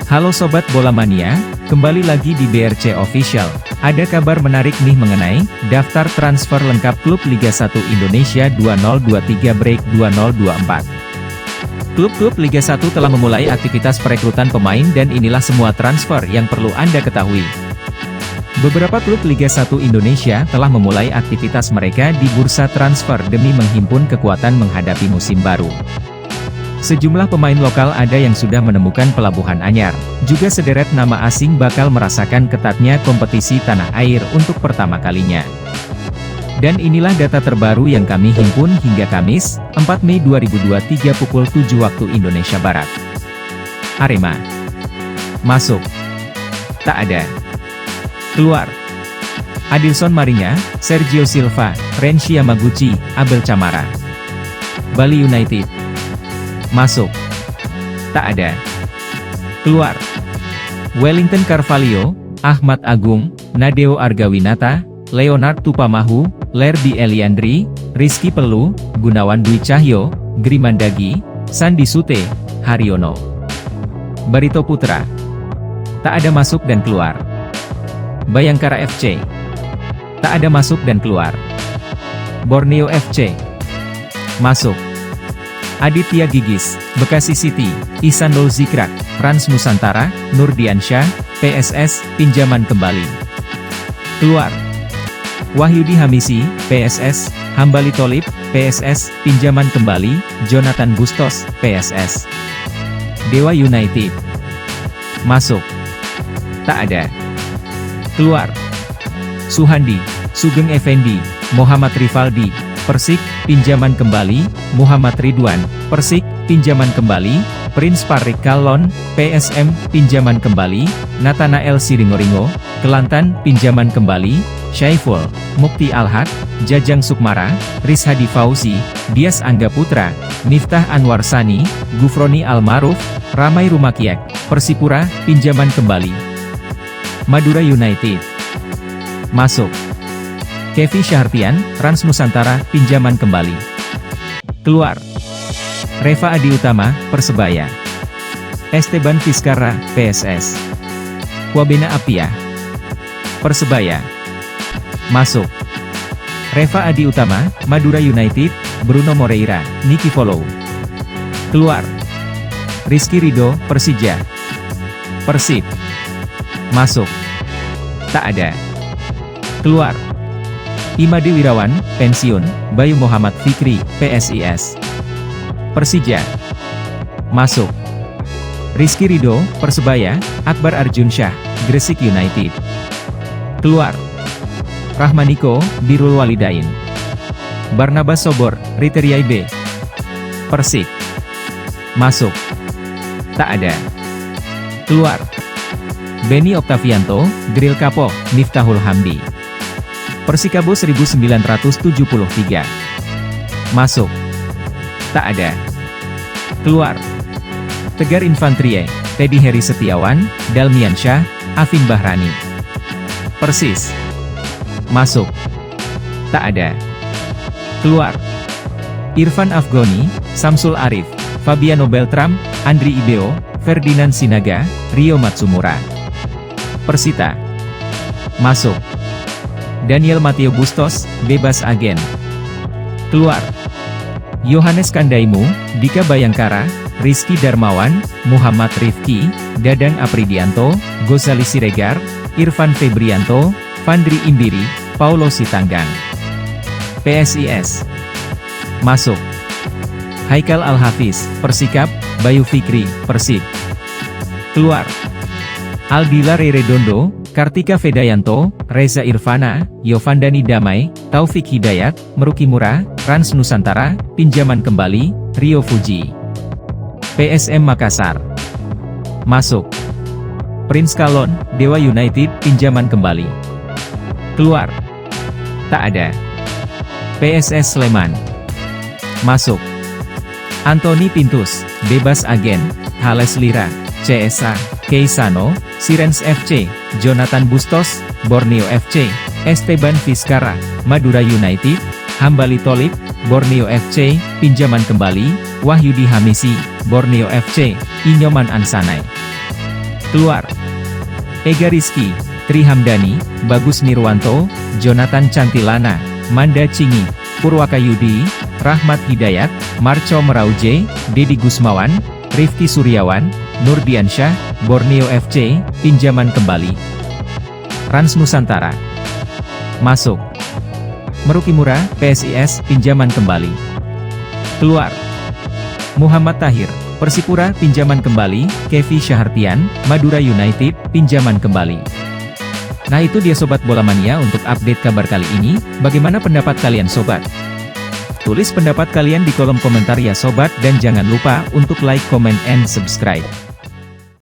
Halo Sobat Bola Mania, kembali lagi di BRC Official. Ada kabar menarik nih mengenai daftar transfer lengkap klub Liga 1 Indonesia 2023 Break 2024. Klub-klub Liga 1 telah memulai aktivitas perekrutan pemain dan inilah semua transfer yang perlu Anda ketahui. Beberapa klub Liga 1 Indonesia telah memulai aktivitas mereka di bursa transfer demi menghimpun kekuatan menghadapi musim baru. Sejumlah pemain lokal ada yang sudah menemukan pelabuhan anyar, juga sederet nama asing bakal merasakan ketatnya kompetisi tanah air untuk pertama kalinya. Dan inilah data terbaru yang kami himpun hingga Kamis, 4 Mei 2023 pukul 7 waktu Indonesia Barat. Arema masuk, tak ada. Keluar: Adilson Maringa, Sergio Silva, Renshi Yamaguchi, Abel Camara. Bali United masuk, tak ada. Keluar: Wellington Carvalho, Ahmad Agung, Nadeo Argawinata, Leonard Tupamahu, Lerby Eliandri, Rizky Pelu, Gunawan Dwi Cahyo, Grimandagi, Sandi Sute, Haryono. Barito Putra tak ada masuk dan keluar. Bayangkara FC tak ada masuk dan keluar. Borneo FC masuk. Aditya Gigis, Bekasi City, Ihsanul Zikrak, Rans Nusantara, Nurdiansyah, PSS, pinjaman kembali. Keluar: Wahyudi Hamisi, PSS, Hambali Tholib, PSS, pinjaman kembali, Jonathan Bustos, PSS. Dewa United masuk, tak ada. Keluar: Suhandi, Sugeng Effendi, Muhammad Rivaldi, Persik, pinjaman kembali, Muhammad Ridwan, Persik, pinjaman kembali, Prince Parik Kalon, PSM, pinjaman kembali, Nathanael Siringoringo, Kelantan, pinjaman kembali, Syaiful, Mukti Alhaq, Jajang Sukmara, Rizhadi Fauzi, Dias Angga Putra, Miftah Anwar Sani, Gufroni Almaruf, Ramai Rumakiak, Persipura, pinjaman kembali. Madura United masuk. Kevin Syahartian, Rans Nusantara, pinjaman kembali. Keluar: Reva Adi Utama, Persebaya. Esteban Vizcarra, PSS. Kwabena Apia, Persebaya masuk. Reva Adi Utama, Madura United, Bruno Moreira, Nicky Follow. Keluar: Rizky Ridho, Persija. Persib masuk, tak ada. Keluar: Imade Wirawan, pensiun, Bayu Muhammad Fikri, PSIS. Persija masuk. Rizky Ridho, Persebaya, Akbar Arjunsyah, Gresik United. Keluar: Rahmaniko, Birrul Walidain. Barnabas Sobor, Riteriai B. Persik masuk, tak ada. Keluar: Beni Oktavianto, Gril Kapo, Miftahul Hamdi. Persikabo 1973 masuk, tak ada. Keluar: Tegar Infantrie, Teddy Heri Setiawan, Dalmian Syah, Afin Bahrani. Persis masuk, tak ada. Keluar: Irfan Afgoni, Samsul Arif, Fabiano Beltram, Andri Ibeo, Ferdinand Sinaga, Rio Matsumura. Persita masuk. Daniel Mateo Bustos, bebas agen. Keluar: Yohanes Kandaimu, Dika Bayangkara, Rizky Darmawan, Muhammad Rifki, Dadang Apridianto, Gozali Siregar, Irfan Febrianto, Fandri Imbiri, Paulo Sitanggang. PSIS masuk. Haikal Al-Hafiz, Persikap, Bayu Fikri, Persib. Keluar: Aldila Reredondo, Kartika Vedayanto, Reza Irfana, Yovandani Damai, Taufik Hidayat, Meruki Murah, Rans Nusantara, pinjaman kembali, Rio Fuji. PSM Makassar masuk. Prince Kalon, Dewa United, pinjaman kembali. Keluar: tak ada. PSS Sleman masuk. Anthony Pintus, bebas agen, Hales Lira, CSA, Keisano, Sirens FC, Jonathan Bustos, Borneo FC, Esteban Vizcarra, Madura United, Hambali Tholib, Borneo FC, pinjaman kembali, Wahyudi Hamisi, Borneo FC, Inyoman Ansanai. Keluar. Ega Rizky, Tri Hamdani, Bagus Nirwanto, Jonathan Cantilana, Manda Cingi, Purwakayudi, Rahmat Hidayat, Marco Merauje, Dedi Gusmawan, Rifki Suryawan, Nurdiansyah, Borneo FC, pinjaman kembali. Rans Nusantara. Masuk. Merukimura, PSIS, pinjaman kembali. Keluar. Muhammad Tahir, Persipura, pinjaman kembali. Kevi Syahartian, Madura United, pinjaman kembali. Nah itu dia Sobat Bola Mania untuk update kabar kali ini. Bagaimana pendapat kalian Sobat? Tulis pendapat kalian di kolom komentar ya Sobat, dan jangan lupa untuk like, comment, and subscribe.